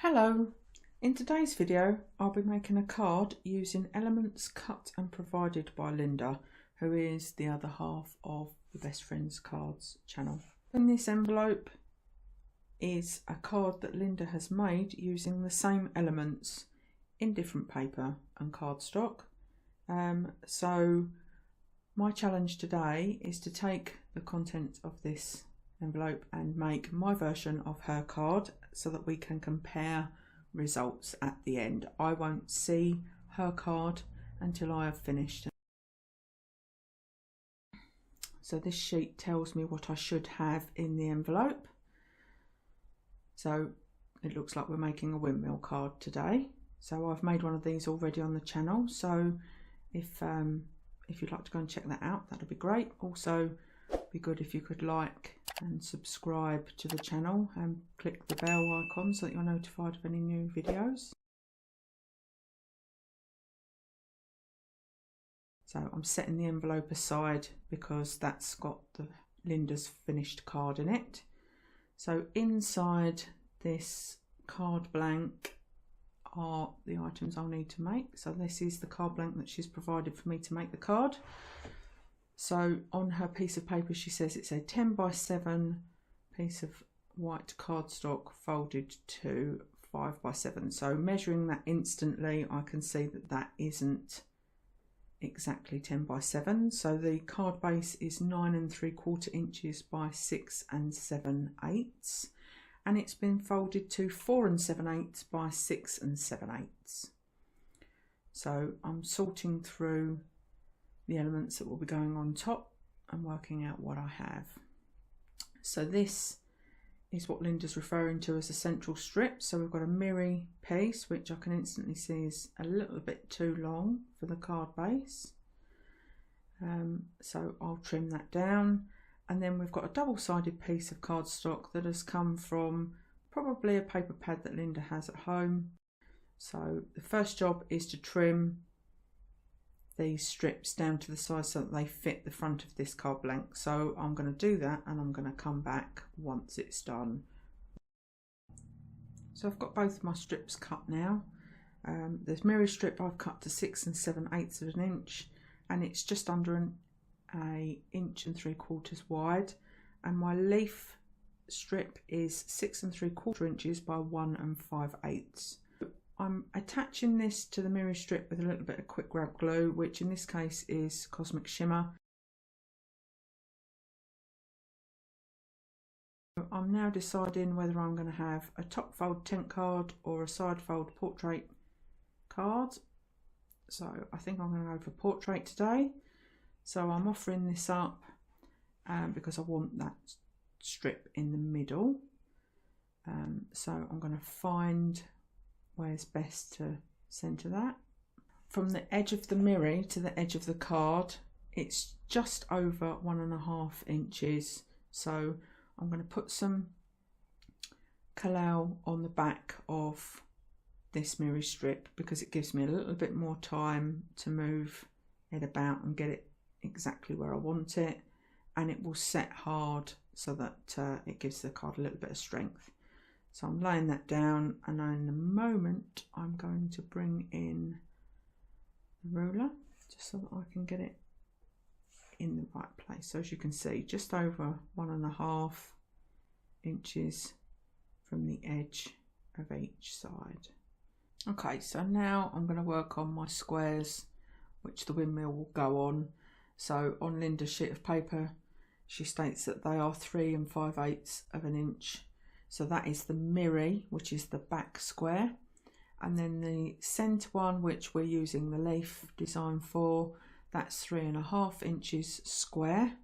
Hello, in today's video I'll be making a card using elements cut and provided by Linda, who is the other half of the Best Friends Cards channel. In this envelope is a card that Linda has made using the same elements in different paper and cardstock. So my challenge today is to take the content of this envelope and make my version of her card so that we can compare results at the end. I won't see her card until I have finished. So this sheet tells me what I should have in the envelope. So it looks like we're making a windmill card today. So I've made one of these already on the channel. So if you'd like to go and check that out, that'd be great. Also, be good if you could like and subscribe to the channel and click the bell icon so that you're notified of any new videos. So I'm setting the envelope aside because that's got the Linda's finished card in it. So inside this card blank are the items I'll need to make. So this is the card blank that she's provided for me to make the card. So on her piece of paper she says it's a 10 by 7 piece of white cardstock folded to 5 by 7. So measuring that instantly I can see that that isn't exactly 10 by 7. So the card base is 9 3/4 inches by 6 7/8, and it's been folded to 4 7/8 by 6 7/8. So I'm sorting through the elements that will be going on top and working out what I have. So this is what Linda's referring to as a central strip. So we've got a mirri piece, which I can instantly see is a little bit too long for the card base. So I'll trim that down. And then we've got a double-sided piece of cardstock that has come from probably a paper pad that Linda has at home. So the first job is to trim these strips down to the size so that they fit the front of this card blank. So I'm going to do that and I'm going to come back once it's done. So I've got both my strips cut now. The mirri strip I've cut to 6 7/8 of an inch, and it's just under an 1 3/4 inches wide, and my leaf strip is 6 3/4 inches by 1 5/8. I'm attaching this to the mirri strip with a little bit of quick grab glue, which in this case is Cosmic Shimmer. I'm now deciding whether I'm going to have a top fold tent card or a side fold portrait card. So I think I'm going to go for portrait today. So I'm offering this up because I want that strip in the middle. So I'm going to find where's best to centre that. From the edge of the mirri to the edge of the card, it's just over 1.5 inches. So I'm going to put some Collall on the back of this mirri strip because it gives me a little bit more time to move it about and get it exactly where I want it, and it will set hard so that it gives the card a little bit of strength. So I'm laying that down, and in a moment I'm going to bring in the ruler just so that I can get it in the right place. So as you can see, just over 1.5 inches from the edge of each side. Okay, so now I'm going to work on my squares, which the windmill will go on. So on Linda's sheet of paper, she states that they are 3 5/8 of an inch. So that is the mirri, which is the back square. And then the centre one, which we're using the leaf design for, that's 3.5 inches square.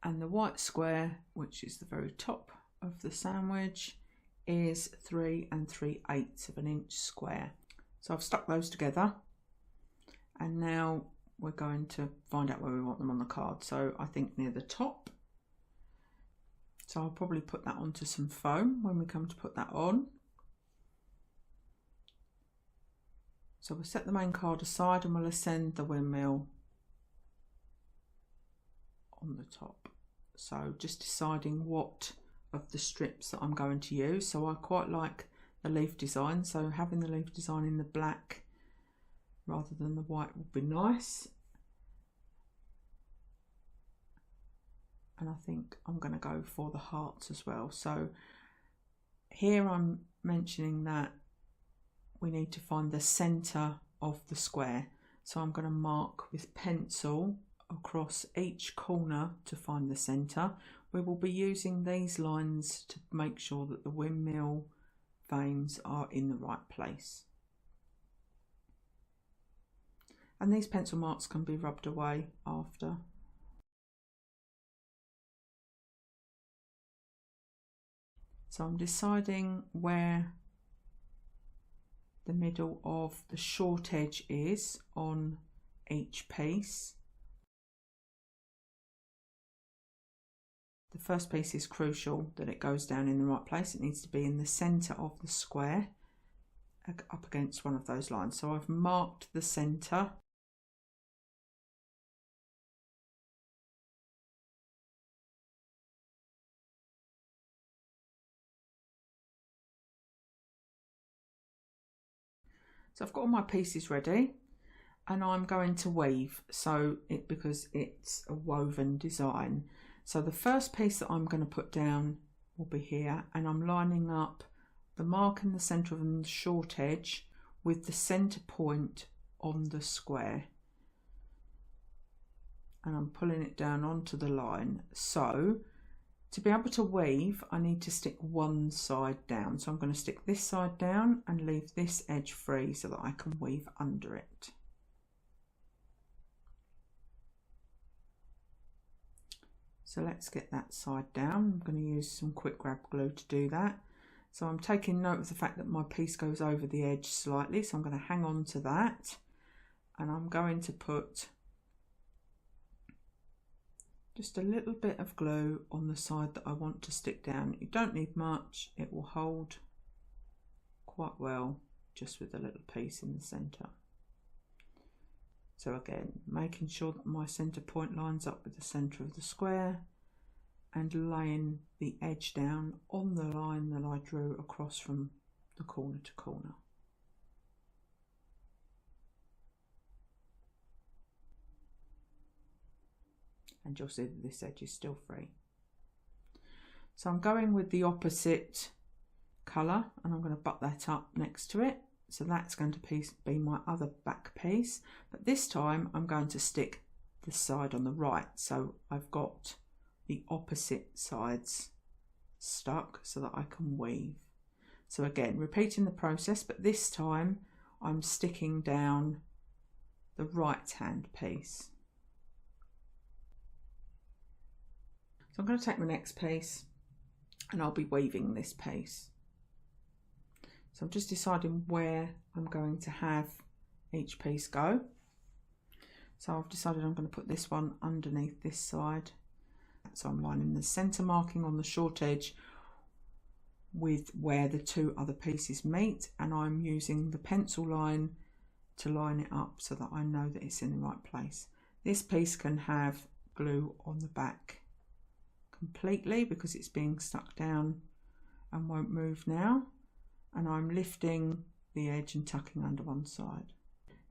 And the white square, which is the very top of the sandwich, is 3 3/8 of an inch square. So I've stuck those together, and now we're going to find out where we want them on the card. So I think near the top. So I'll probably put that onto some foam when we come to put that on. So we'll set the main card aside and we'll ascend the windmill on the top. So just deciding what of the strips that I'm going to use. So I quite like the leaf design, so having the leaf design in the black rather than the white would be nice. And I think I'm going to go for the hearts as well. So here I'm mentioning that we need to find the centre of the square. So I'm going to mark with pencil across each corner to find the centre. We will be using these lines to make sure that the windmill veins are in the right place. And these pencil marks can be rubbed away after. So I'm deciding where the middle of the short edge is on each piece. The first piece is crucial that it goes down in the right place. It needs to be in the centre of the square, up against one of those lines. So I've marked the centre. So I've got all my pieces ready and I'm going to weave, because it's a woven design. So the first piece that I'm going to put down will be here, and I'm lining up the mark in the centre of the short edge with the centre point on the square, and I'm pulling it down onto the line. So to be able to weave, I need to stick one side down. So I'm going to stick this side down and leave this edge free so that I can weave under it. So let's get that side down. I'm going to use some quick grab glue to do that. So I'm taking note of the fact that my piece goes over the edge slightly, so I'm going to hang on to that, and I'm going to put just a little bit of glue on the side that I want to stick down. You don't need much, it will hold quite well just with a little piece in the centre. So again, making sure that my centre point lines up with the centre of the square and laying the edge down on the line that I drew across from the corner to corner. And you'll see that this edge is still free. So I'm going with the opposite colour and I'm going to butt that up next to it. So that's going to be my other back piece, but this time I'm going to stick the side on the right. So I've got the opposite sides stuck so that I can weave. So again, repeating the process, but this time I'm sticking down the right hand piece. So I'm going to take my next piece and I'll be weaving this piece. So I'm just deciding where I'm going to have each piece go. So I've decided I'm going to put this one underneath this side. So I'm lining the centre marking on the short edge with where the two other pieces meet, and I'm using the pencil line to line it up so that I know that it's in the right place. This piece can have glue on the back completely because it's being stuck down and won't move now. And I'm lifting the edge and tucking under one side.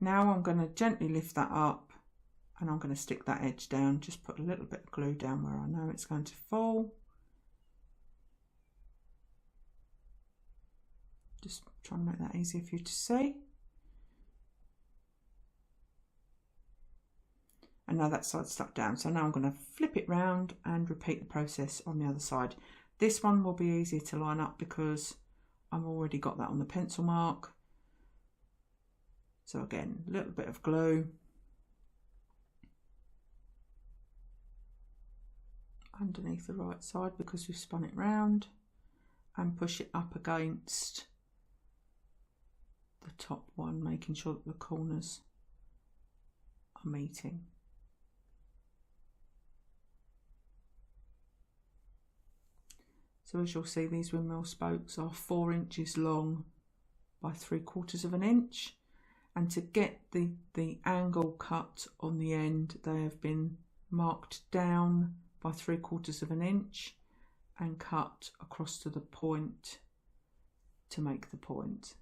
Now I'm going to gently lift that up and I'm going to stick that edge down, just put a little bit of glue down where I know it's going to fall. Just trying to make that easier for you to see. And now that side's stuck down. So now I'm going to flip it round and repeat the process on the other side. This one will be easier to line up because I've already got that on the pencil mark. So again, a little bit of glue. Underneath the right side because we've spun it round, and push it up against the top one, making sure that the corners are meeting. So as you'll see, these windmill spokes are 4 inches long by 3/4 of an inch, and to get the angle cut on the end, they have been marked down by 3/4 of an inch and cut across to the point to make the point.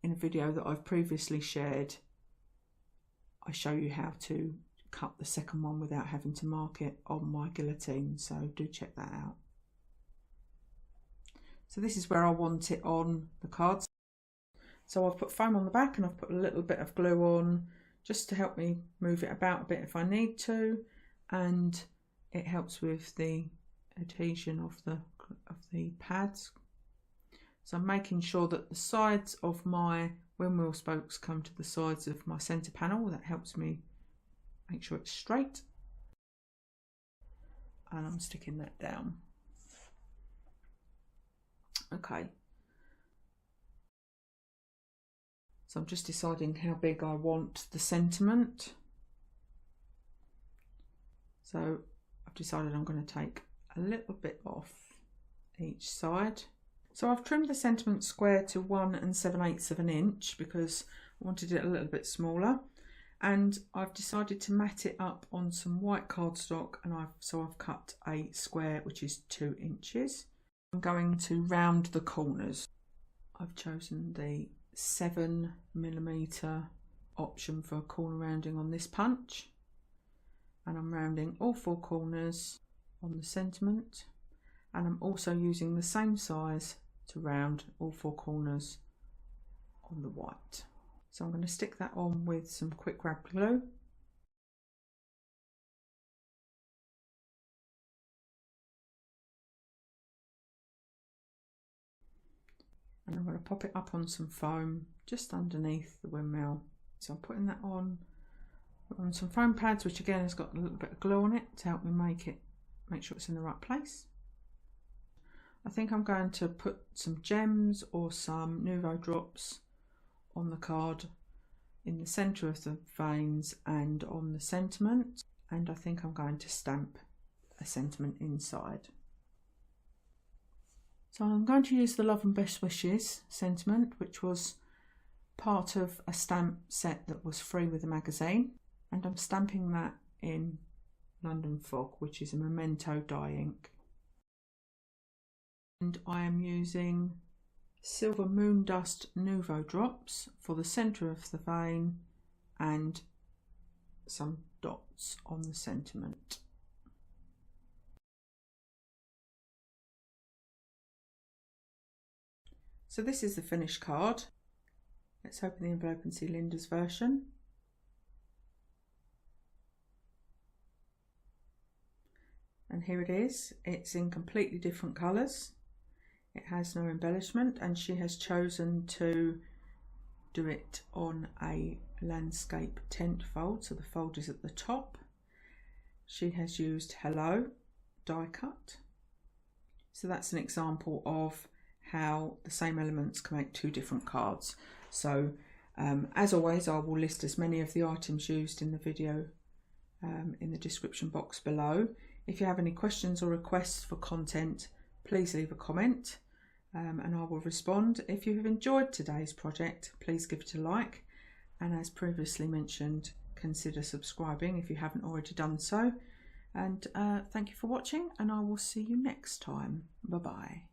In a video that I've previously shared, I show you how to cut the second one without having to mark it on my guillotine, so do check that out. So this is where I want it on the cards. So I've put foam on the back and I've put a little bit of glue on just to help me move it about a bit if I need to, and it helps with the adhesion of the pads. So I'm making sure that the sides of my windmill spokes come to the sides of my centre panel. That helps me make sure it's straight. And I'm sticking that down. Okay. So I'm just deciding how big I want the sentiment. So I've decided I'm going to take a little bit off each side. So I've trimmed the sentiment square to 1 7/8 of an inch because I wanted it a little bit smaller, and I've decided to mat it up on some white cardstock, and I've cut a square which is 2 inches. I'm going to round the corners. I've chosen the 7mm option for corner rounding on this punch, and I'm rounding all 4 corners on the sentiment, and I'm also using the same size to round all 4 corners on the white. So I'm going to stick that on with some quick grab glue. And I'm going to pop it up on some foam just underneath the windmill. So I'm putting that on some foam pads, which again has got a little bit of glue on it to help me make sure it's in the right place. I think I'm going to put some gems or some Nuvo drops on the card in the centre of the veins and on the sentiment, and I think I'm going to stamp a sentiment inside. So I'm going to use the Love and Best Wishes sentiment, which was part of a stamp set that was free with the magazine, and I'm stamping that in London Fog, which is a Memento dye ink. And I am using Silver Moon Dust Nuvo drops for the centre of the vein and some dots on the sentiment. So this is the finished card. Let's open the envelope and see Linda's version. And here it is. It's in completely different colours. It has no embellishment, and she has chosen to do it on a landscape tent fold, so the fold is at the top. She has used Hello die cut. So that's an example of how the same elements can make 2 different cards. So as always, I will list as many of the items used in the video in the description box below. If you have any questions or requests for content, please leave a comment and I will respond. If you have enjoyed today's project, please give it a like, and as previously mentioned, consider subscribing if you haven't already done so. And thank you for watching, and I will see you next time. Bye bye.